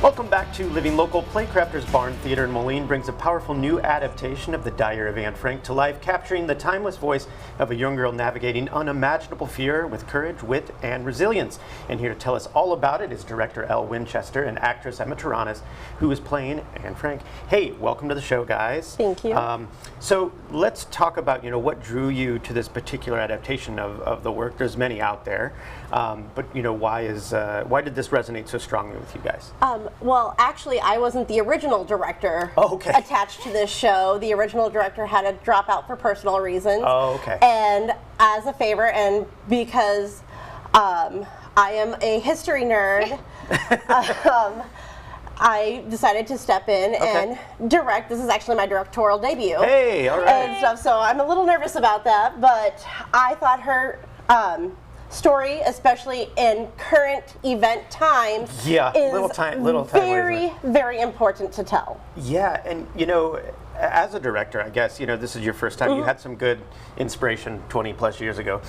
Welcome back to Living Local. Playcrafters Barn Theatre in Moline brings a powerful new adaptation of the Diary of Anne Frank to life, capturing the timeless voice of a young girl navigating unimaginable fear with courage, wit, and resilience. And here to tell us all about it is Director Elle Winchester and actress Emma Terronez, who is playing Anne Frank. Hey, welcome to the show, guys. Thank you. So let's talk about, what drew you to this particular adaptation of the work. There's many out there, but why did this resonate so strongly with you guys? Well, actually, I wasn't the original director attached to this show. The original director had to drop out for personal reasons. Oh, okay. And as a favor, and because I am a history nerd, I decided to step in and direct. This is actually my directorial debut. Hey, all right. And stuff, so I'm a little nervous about that, but I thought her story, especially in current event times, is very important to tell. Yeah, and as a director, I guess, this is your first time. You had some good inspiration 20 plus years ago.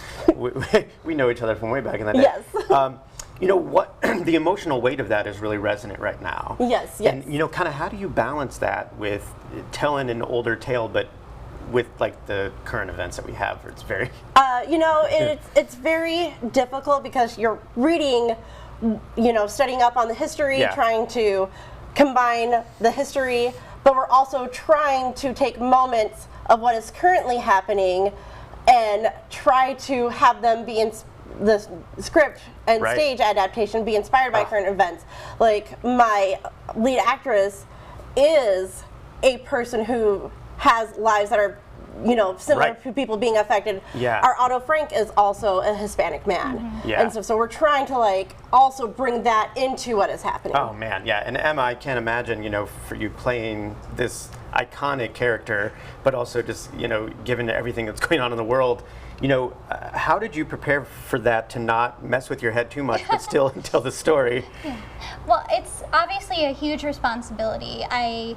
we know each other from way back in the day. Yes. What the emotional weight of that is really resonant right now. Yes. And kind of how do you balance that with telling an older tale, but with like the current events that we have? It's very it's very difficult because you're reading, studying up on the history, trying to combine the history, but we're also trying to take moments of what is currently happening and try to have them be in the script and stage adaptation be inspired by current events. Like, my lead actress is a person who has lives that are similar to people being affected. Our Otto Frank is also a Hispanic man. And so we're trying to also bring that into what is happening. Oh man, yeah. And Emma, I can't imagine, for you playing this iconic character, but also just, given everything that's going on in the world, how did you prepare for that to not mess with your head too much, but still tell the story? Well, it's obviously a huge responsibility. I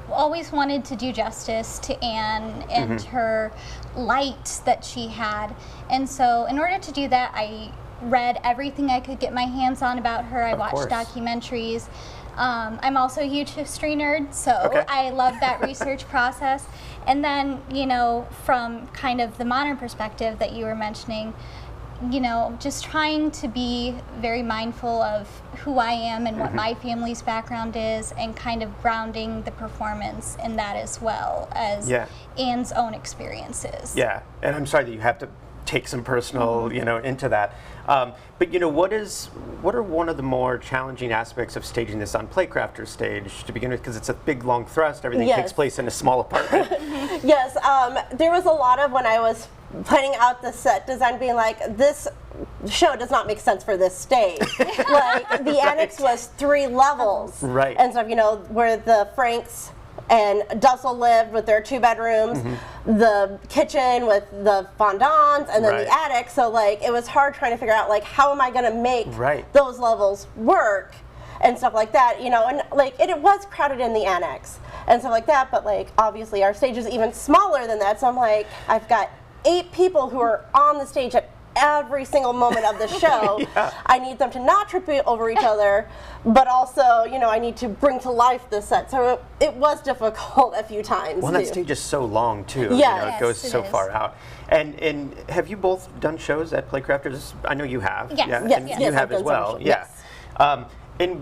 always wanted to do justice to Anne and her light that she had. And so in order to do that, I read everything I could get my hands on about her. I watched documentaries. I'm also a huge history nerd, so I love that research process. And then, from kind of the modern perspective that you were mentioning, just trying to be very mindful of who I am and what my family's background is, and kind of grounding the performance in that as well as Anne's own experiences. Yeah, and I'm sorry that you have to take some personal, into that. But what are one of the more challenging aspects of staging this on Playcrafters stage to begin with? Because it's a big, long thrust. Everything takes place in a small apartment. Yes, there was a lot of when I was planning out the set design, being like, this show does not make sense for this stage. Like, the annex was 3 levels. And so, where the Franks and Dussel lived with their 2 bedrooms, the kitchen with the fondants, and then the attic. So it was hard trying to figure out how am I going to make those levels work and stuff like that, and it was crowded in the annex and stuff like that. But obviously our stage is even smaller than that. So I'm I've got 8 people who are on the stage at every single moment of the show. I need them to not trip over each other, but also, I need to bring to life the set. So it was difficult a few times. Well, that stage is so long too. It goes so far out. And have you both done shows at Playcrafters? I know you have. Yes. And you have as well. And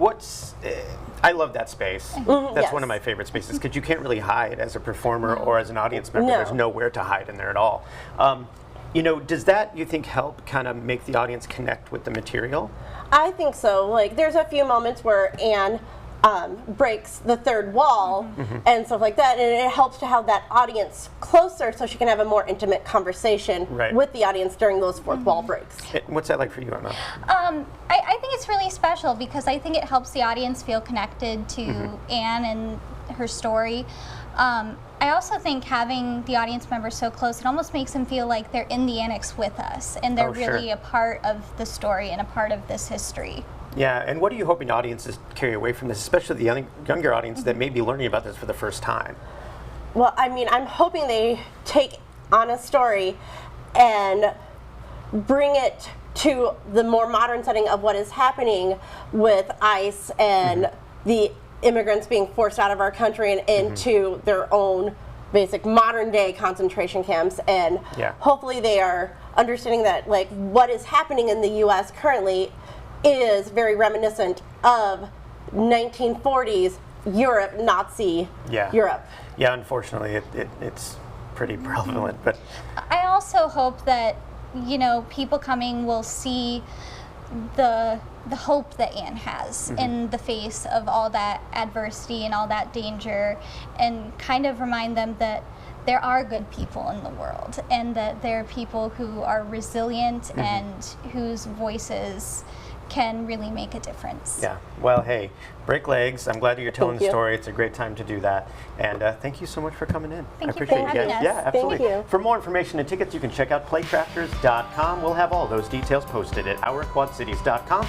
I love that space. That's one of my favorite spaces, because you can't really hide as a performer or as an audience member. There's nowhere to hide in there at all. Does that, you think, help kind of make the audience connect with the material? I think so. There's a few moments where Anne breaks the 3rd wall and stuff like that, and it helps to have that audience closer so she can have a more intimate conversation with the audience during those 4th wall breaks. What's that like for you, Emma? I think it's really special because I think it helps the audience feel connected to Anne and her story. I also think having the audience members so close, it almost makes them feel like they're in the annex with us, and they're really a part of the story and a part of this history. Yeah, and what are you hoping audiences carry away from this, especially the younger audience that may be learning about this for the first time? Well, I mean, I'm hoping they take on a story and bring it to the more modern setting of what is happening with ICE and the immigrants being forced out of our country and into their own basic modern day concentration camps, and hopefully they are understanding that like what is happening in the U.S. currently is very reminiscent of 1940s Europe, Nazi Europe. Yeah, unfortunately it's pretty prevalent. But I also hope that, you know, people coming will see the hope that Anne has in the face of all that adversity and all that danger, and kind of remind them that there are good people in the world, and that there are people who are resilient and whose voices can really make a difference. Yeah, well, hey, break legs. I'm glad you're telling the story. It's a great time to do that. And thank you so much for coming in. Thank I you appreciate for having us. Yeah, absolutely. Thank you. For more information and tickets, you can check out playcrafters.com. We'll have all those details posted at ourquadcities.com.